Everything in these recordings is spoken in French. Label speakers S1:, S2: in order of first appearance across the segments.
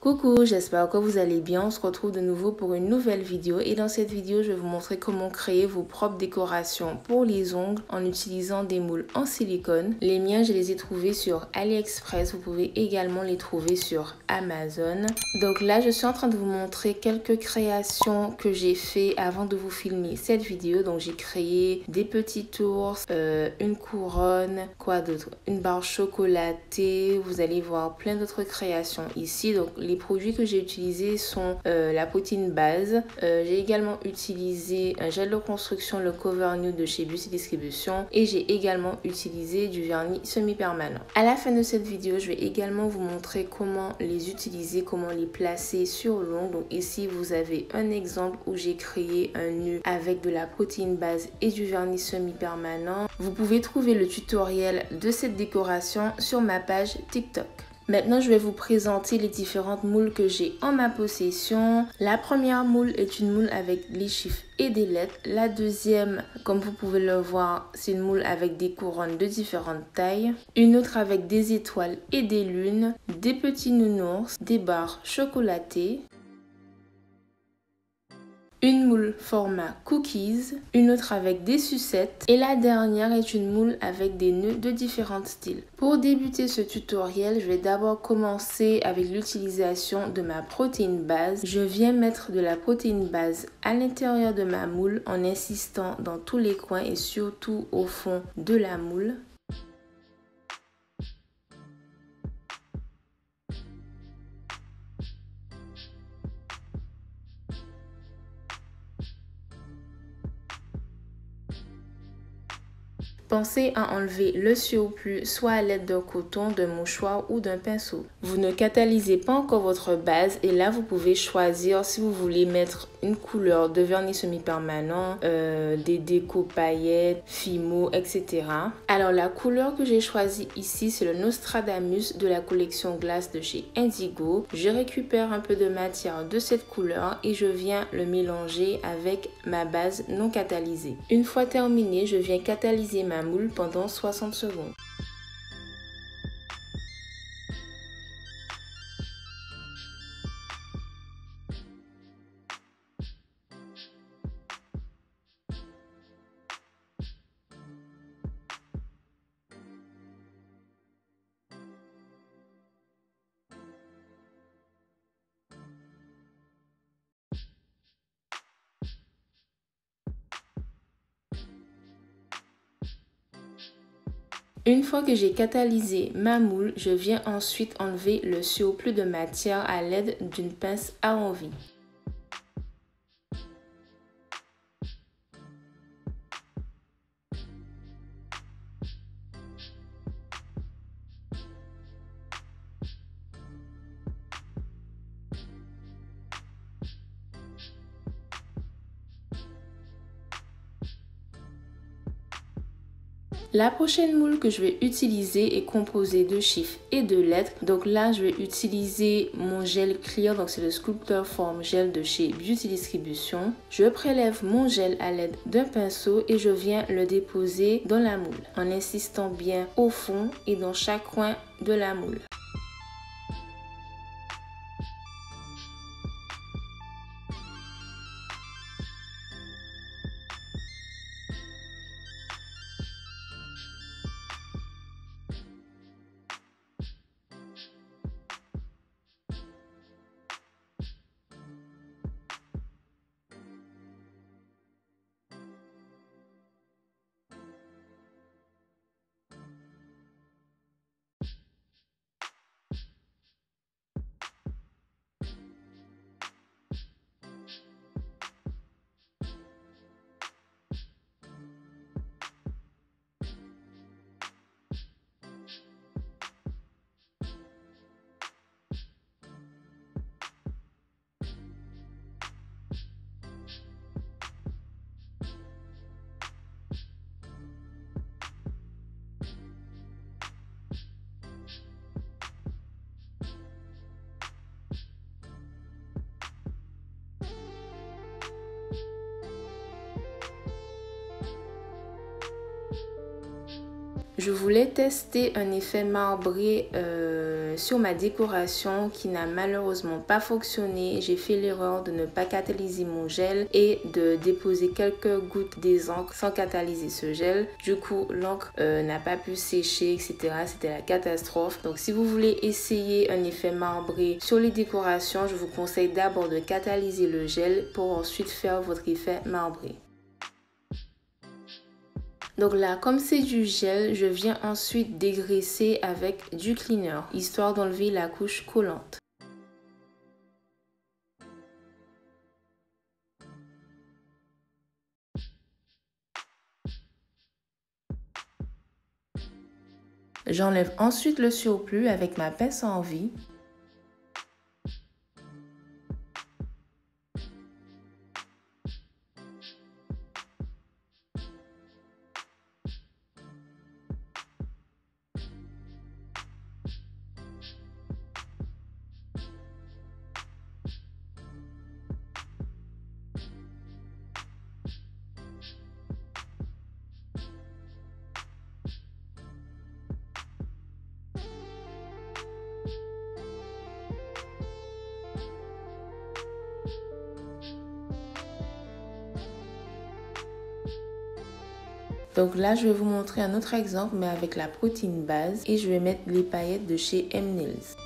S1: Coucou, j'espère que vous allez bien. On se retrouve de nouveau pour une nouvelle vidéo et dans cette vidéo, je vais vous montrer comment créer vos propres décorations pour les ongles en utilisant des moules en silicone. Les miens, je les ai trouvés sur AliExpress. Vous pouvez également les trouver sur Amazon. Donc là, je suis en train de vous montrer quelques créations que j'ai fait avant de vous filmer cette vidéo. Donc j'ai créé des petits ours, une couronne, quoi d'autre, une barre chocolatée. Vous allez voir plein d'autres créations ici. Donc les produits que j'ai utilisés sont la poutine base. J'ai également utilisé un gel de construction, le Cover Nude de chez Beauty Distribution. Et j'ai également utilisé du vernis semi-permanent. À la fin de cette vidéo, je vais également vous montrer comment les utiliser, comment les placer sur l'ongle. Donc ici, vous avez un exemple où j'ai créé un nœud avec de la poutine base et du vernis semi-permanent. Vous pouvez trouver le tutoriel de cette décoration sur ma page TikTok. Maintenant, je vais vous présenter les différentes moules que j'ai en ma possession. La première moule est une moule avec des chiffres et des lettres. La deuxième, comme vous pouvez le voir, c'est une moule avec des couronnes de différentes tailles. Une autre avec des étoiles et des lunes, des petits nounours, des barres chocolatées. Une moule format cookies, une autre avec des sucettes et la dernière est une moule avec des nœuds de différents styles. Pour débuter ce tutoriel, je vais d'abord commencer avec l'utilisation de ma protéine base. Je viens mettre de la protéine base à l'intérieur de ma moule en insistant dans tous les coins et surtout au fond de la moule. Pensez à enlever le surplus soit à l'aide d'un coton, d'un mouchoir ou d'un pinceau. Vous ne catalysez pas encore votre base et là vous pouvez choisir si vous voulez mettre une couleur de vernis semi-permanent, des décos paillettes, Fimo, etc. Alors la couleur que j'ai choisie ici c'est le Nostradamus de la collection glace de chez Indigo. Je récupère un peu de matière de cette couleur et je viens le mélanger avec ma base non catalysée. Une fois terminé, je viens catalyser ma moule pendant 60 secondes. Une fois que j'ai catalysé ma moule, je viens ensuite enlever le surplus de matière à l'aide d'une pince à envie. La prochaine moule que je vais utiliser est composée de chiffres et de lettres. Donc là, je vais utiliser mon gel clear. Donc c'est le Sculptor Form Gel de chez Beauty Distribution. Je prélève mon gel à l'aide d'un pinceau et je viens le déposer dans la moule en insistant bien au fond et dans chaque coin de la moule. Je voulais tester un effet marbré sur ma décoration qui n'a malheureusement pas fonctionné. J'ai fait l'erreur de ne pas catalyser mon gel et de déposer quelques gouttes des encres sans catalyser ce gel. Du coup, l'encre n'a pas pu sécher, etc. C'était la catastrophe. Donc, si vous voulez essayer un effet marbré sur les décorations, je vous conseille d'abord de catalyser le gel pour ensuite faire votre effet marbré. Donc là, comme c'est du gel, je viens ensuite dégraisser avec du cleaner, histoire d'enlever la couche collante. J'enlève ensuite le surplus avec ma pince à envie. Donc là, je vais vous montrer un autre exemple, mais avec la protéine base. Et je vais mettre les paillettes de chez M-Nails.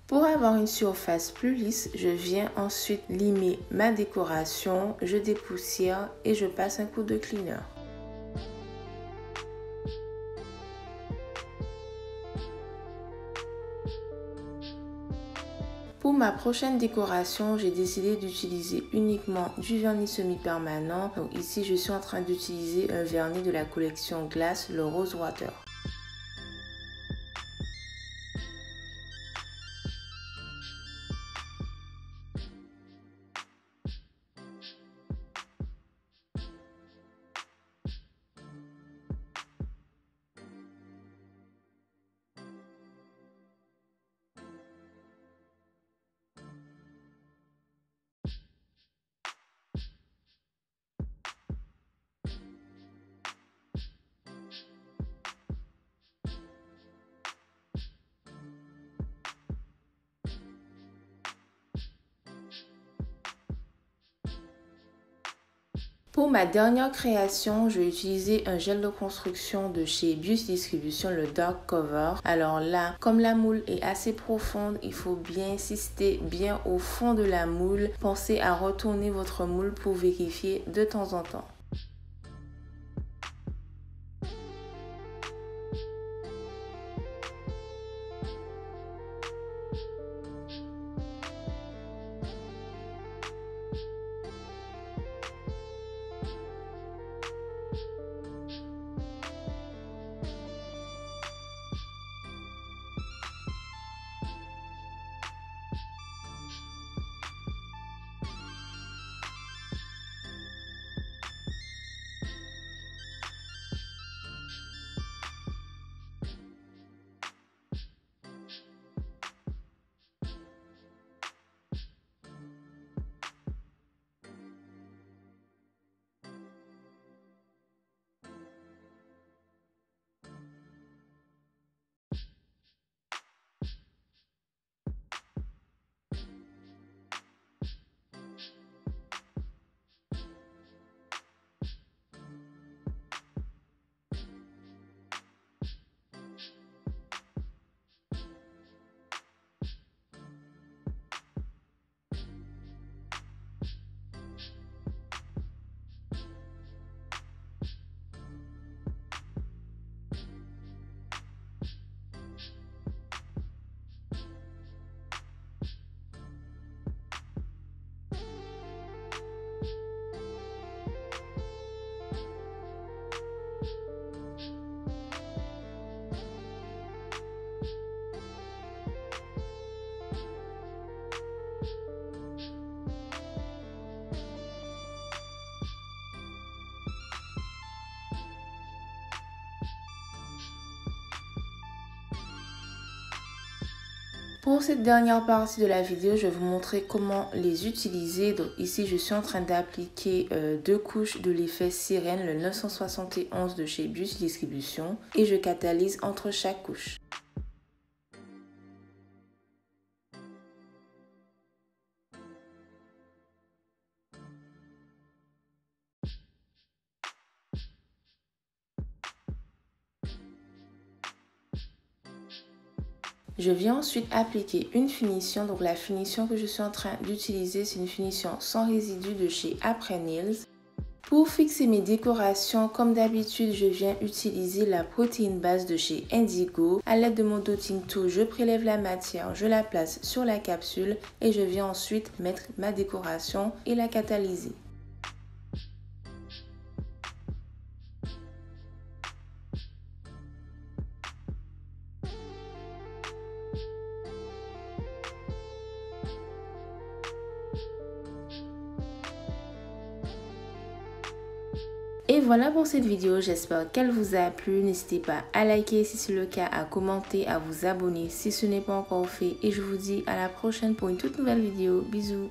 S1: Pour avoir une surface plus lisse, je viens ensuite limer ma décoration, je dépoussière et je passe un coup de cleaner. Pour ma prochaine décoration, j'ai décidé d'utiliser uniquement du vernis semi-permanent. Donc ici, je suis en train d'utiliser un vernis de la collection Glass, le Rose Water. Pour ma dernière création, je vais utiliser un gel de construction de chez Beauty Distribution, le Dark Cover. Alors là, comme la moule est assez profonde, il faut bien insister bien au fond de la moule. Pensez à retourner votre moule pour vérifier de temps en temps. Pour cette dernière partie de la vidéo, je vais vous montrer comment les utiliser. Donc ici, je suis en train d'appliquer 2 couches de l'effet sirène, le 971 de chez Beauty Distribution, et je catalyse entre chaque couche. Je viens ensuite appliquer une finition. Donc la finition que je suis en train d'utiliser, c'est une finition sans résidu de chez Après Nails. Pour fixer mes décorations, comme d'habitude, je viens utiliser la protéine base de chez Indigo. À l'aide de mon dotting tool, je prélève la matière, je la place sur la capsule et je viens ensuite mettre ma décoration et la catalyser. Et voilà pour cette vidéo, j'espère qu'elle vous a plu. N'hésitez pas à liker si c'est le cas, à commenter, à vous abonner si ce n'est pas encore fait. Et je vous dis à la prochaine pour une toute nouvelle vidéo. Bisous!